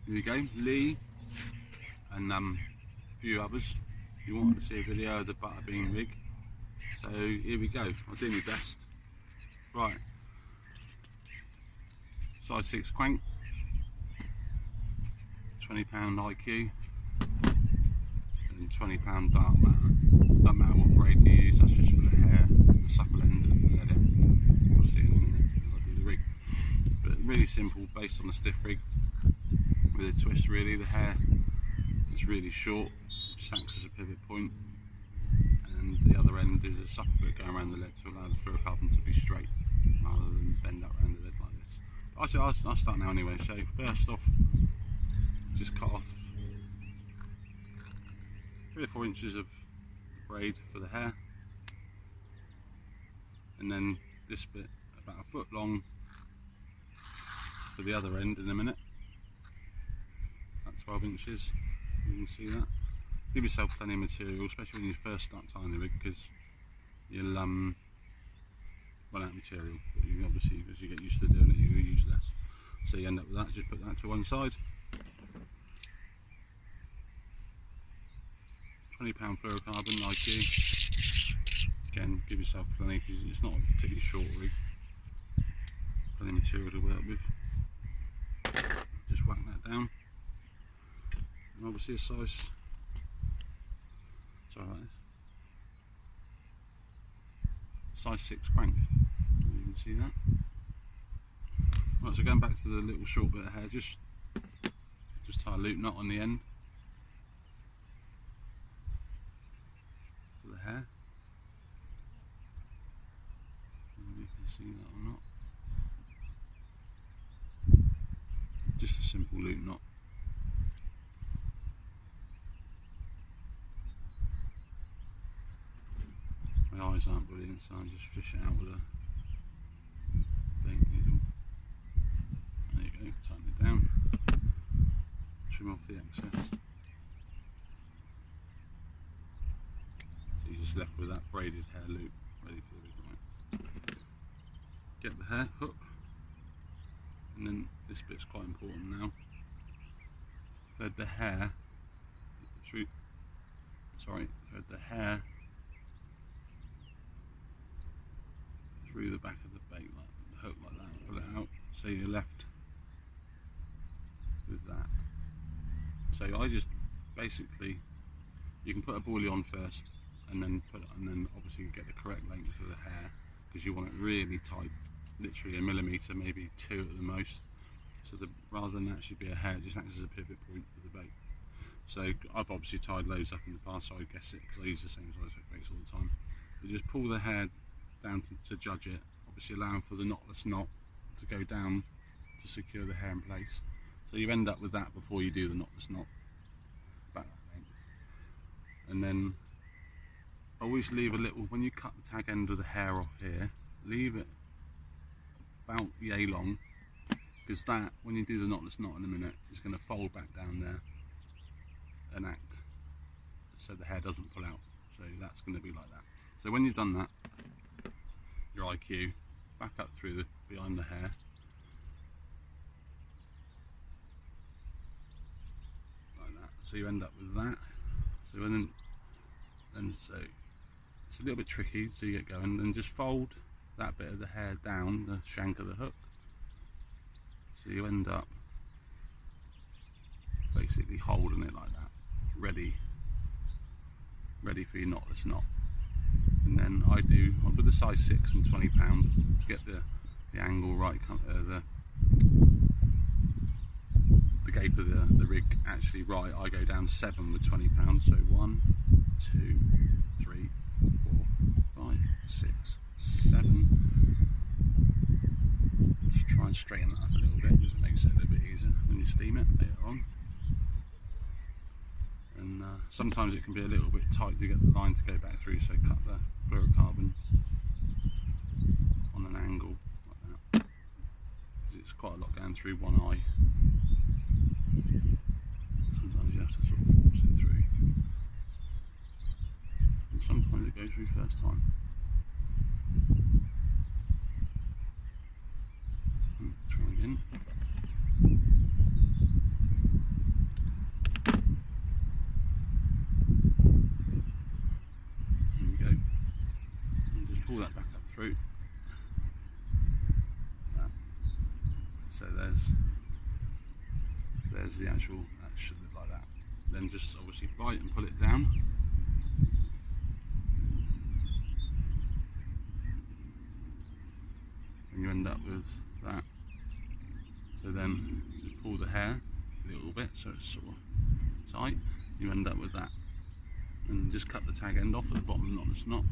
Here we go, Lee and a few others. You wanted to see a video of the butterbean rig, so here we go. I'll do my best. Right, size 6 crank, £20 IQ and £20 dark matter. Doesn't matter what grade you use, that's just for the hair, the supple end and the lead end. You'll see in a minute as I do the rig. But really simple, based on the stiff rig with a twist really. The hair is really short, it just acts as a pivot point, and the other end is a supple bit going around the lead to allow the fluorocarbon to be straight rather than bend up around the lead like this. I'll start now anyway. So first off, just cut off 3 or 4 inches of braid for the hair, and then this bit about a foot long for the other end in a minute, about 12 inches. You can see that. Give yourself plenty of material, especially when you first start tying the rig, because you'll run out of material. But you obviously, as you get used to doing it, you use less. So you end up with that. Just put that to one side. £20 fluorocarbon IQ. Again, give yourself plenty because it's not a particularly short rig. Plenty of material to work with. Just whack that down. And obviously a size. Sorry about this. Size 6 crank. You can see that. Right, so going back to the little short bit of hair, just tie a loop knot on the end for the hair. You can see that or not. Just a simple loop knot. My eyes aren't brilliant, so I'll just fish it out with a blank needle. There you go, tighten it down, trim off the excess. So you're just left with that braided hair loop ready for the rig. Right. Get the hair hook, and then this bit's quite important now. Thread the hair through. Thread the hair through the back of the bait, like the hook like that. Pull it out, so you're left with that. So I just basically, you can put a boulie on first, and then obviously you get the correct length of the hair because you want it really tight, literally a millimetre, maybe 2 at the most. So rather than actually be a hair, it just acts as a pivot point for the bait. So I've obviously tied loads up in the past, so I guess it because I use the same size hook baits all the time. You just pull the hair down to judge it, obviously allowing for the knotless knot to go down to secure the hair in place. So you end up with that before you do the knotless knot, about that length. And then always leave a little, when you cut the tag end of the hair off here, leave it about yay long, because that, when you do the knotless knot in a minute, is going to fold back down there and act so the hair doesn't pull out. So that's going to be like that. So when you've done that, your IQ, back up through behind the hair, like that. So you end up with that. So so it's a little bit tricky. So you get going, then just fold that bit of the hair down the shank of the hook. So you end up basically holding it like that, ready for your knotless knot. And then I do, with the size 6 and £20 to get the angle right, the gape of the rig actually right, I go down 7 with £20. So 1, 2, 3, 4, 5, 6, 7. Just try and straighten that up a little bit because it makes it a little bit easier when you steam it later on. And sometimes it can be a little bit tight to get the line to go back through, so cut the fluorocarbon on an angle like that, because it's quite a lot going through one eye. Sometimes you have to sort of force it through, and sometimes it goes through first time. Try again. pull that back up through. So there's the actual, that should look like that. Then just obviously bite and pull it down. And you end up with that. So then just pull the hair a little bit so it's sort of tight. You end up with that. And just cut the tag end off at the bottom, not the snot.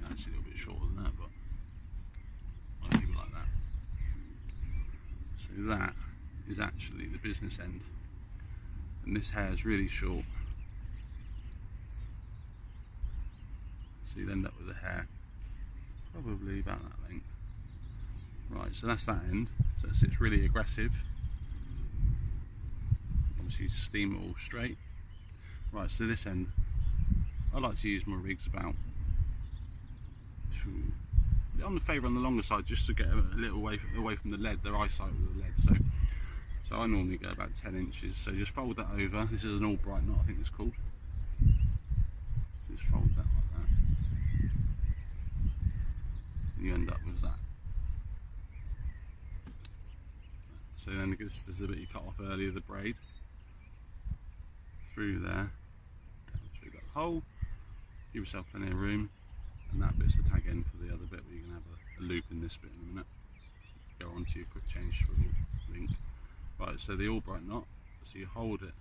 Actually a little bit shorter than that, but I'll keep it like that. So that is actually the business end, and this hair is really short, so you'd end up with a hair probably about that length. Right, so that's that end. So it sits really aggressive. Obviously steam it all straight. Right, so this end, I like to use my rigs about on the favour on the longer side, just to get a little away from the lead, their eyesight with the lead. So I normally go about 10 inches. So just fold that over. This is an all bright knot, I think it's called. Just fold that like that, and you end up with that. So then there's the bit you cut off earlier, the braid, through there, down through that hole. Give yourself plenty of room. And that bit's the tag end for the other bit, where you can have a loop in this bit in a minute to go on to your quick change swivel link. Right, so the all bright knot, so you hold it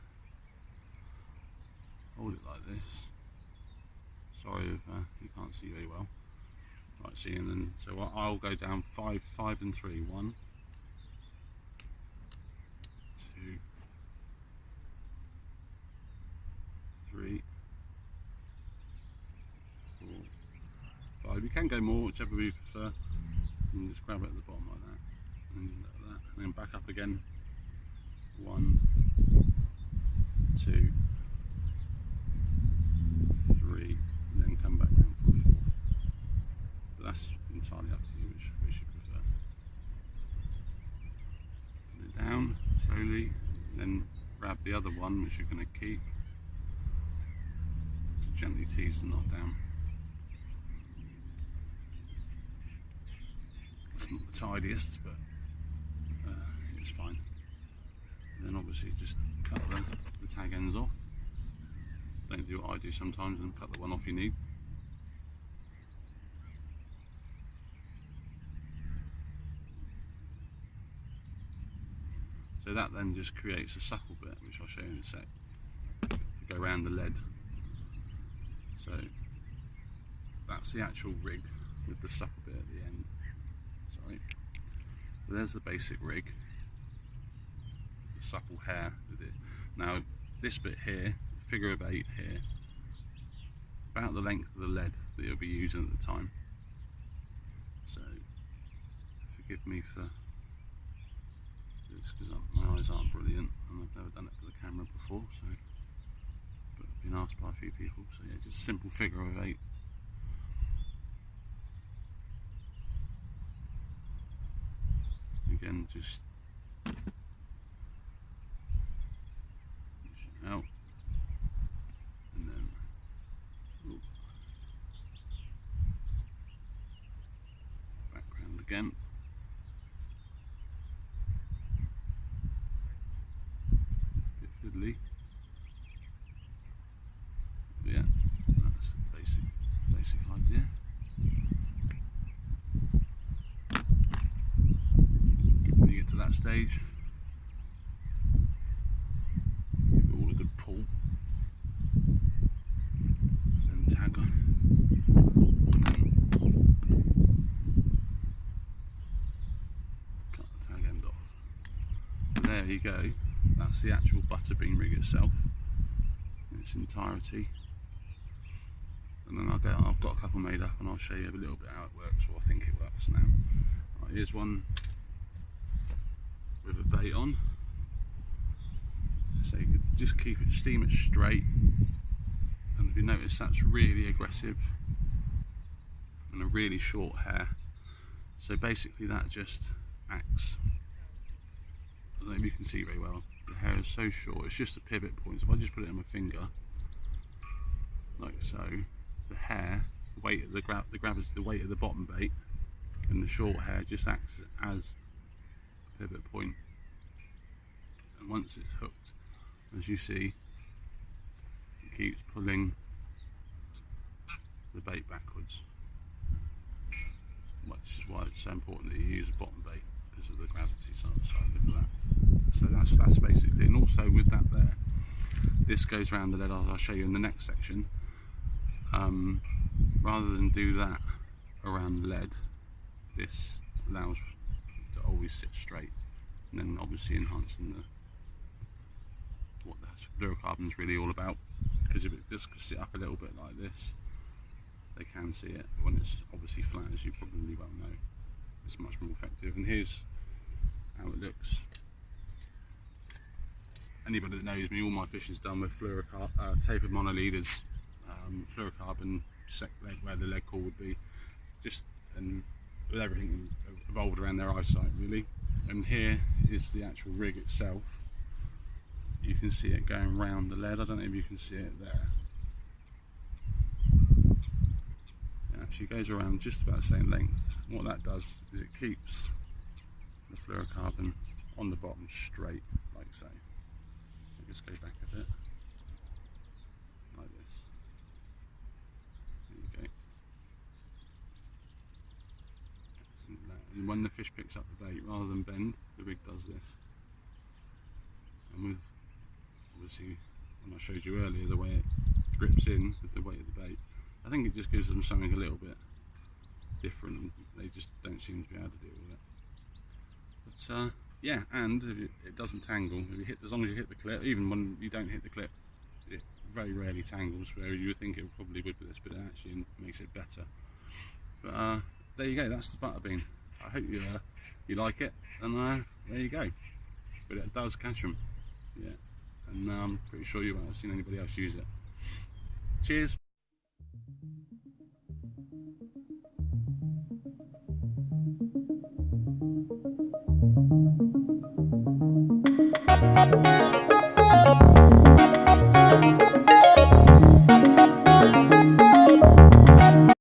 like this. Sorry if you can't see very well. Right, see, and then so I'll go down 5, 5 and 3. 1, 2, 3, 4, 5. You can go more, whichever you prefer. And just grab it at the bottom like that, and then back up again. 1, 2, 3, and then come back round for a 4th. But that's entirely up to you which you prefer. Put it down slowly, and then grab the other one which you're going to keep. Just gently tease the knot down. It's not the tidiest, but it's fine. And then obviously just cut the tag ends off. Don't do what I do sometimes and cut the one off you need. So that then just creates a suckle bit, which I'll show you in a sec, to go around the lead. So that's the actual rig with the suckle bit at the end. Sorry. So there's the basic rig. The supple hair with it. Now this bit here, figure of 8 here, about the length of the lead that you'll be using at the time. So forgive me for this because my eyes aren't brilliant and I've never done it for the camera before, so, but I've been asked by a few people. So yeah, just a simple figure of 8. Again, just push it out, and then background again. Bit fiddly. But yeah, that's the basic idea. When you get to that stage, give it all a good pull, and then tag on, and then cut the tag end off. And there you go, that's the actual butterbean rig itself in its entirety. And then I've got a couple made up and I'll show you a little bit how it works, or I think it works now. Right, here's one with a bait on, so you could just steam it straight, and if you notice that's really aggressive and a really short hair, so basically that just acts, I don't know if you can see very well, the hair is so short, it's just a pivot point. So if I just put it on my finger, like so. The hair, the weight of the grab is the weight of the bottom bait, and the short hair just acts as a pivot point. And once it's hooked, as you see, it keeps pulling the bait backwards, which is why it's so important that you use a bottom bait, because of the gravity side of that. So that's basically, and also with that there, this goes around the lead, I'll show you in the next section. Rather than do that around the lead, this allows to always sit straight, and then obviously enhancing what the fluorocarbon is really all about, because if it just sit up a little bit like this, they can see it. When it's obviously flat, as you probably well know, it's much more effective. And here's how it looks. Anybody that knows me, all my fishing's done with tapered monoleaders, fluorocarbon leg, where the leg core would be, just, and with everything evolved around their eyesight really. And here is the actual rig itself. You can see it going round the lead. I don't know if you can see it there. It actually goes around just about the same length. And what that does is it keeps the fluorocarbon on the bottom straight, like so. I'll just go back a bit, like this. There you go. And when the fish picks up the bait, rather than bend, the rig does this. And with, obviously, when I showed you earlier the way it grips in with the weight of the bait, I think it just gives them something a little bit different. They just don't seem to be able to deal with it. But yeah, and if it doesn't tangle. If you hit, as long as you hit the clip, even when you don't hit the clip, it very rarely tangles. Where you would think it probably would with this, but it actually makes it better. But there you go. That's the butterbean. I hope you like it, and there you go. But it does catch them, yeah. And I'm pretty sure you won't have seen anybody else use it. Cheers.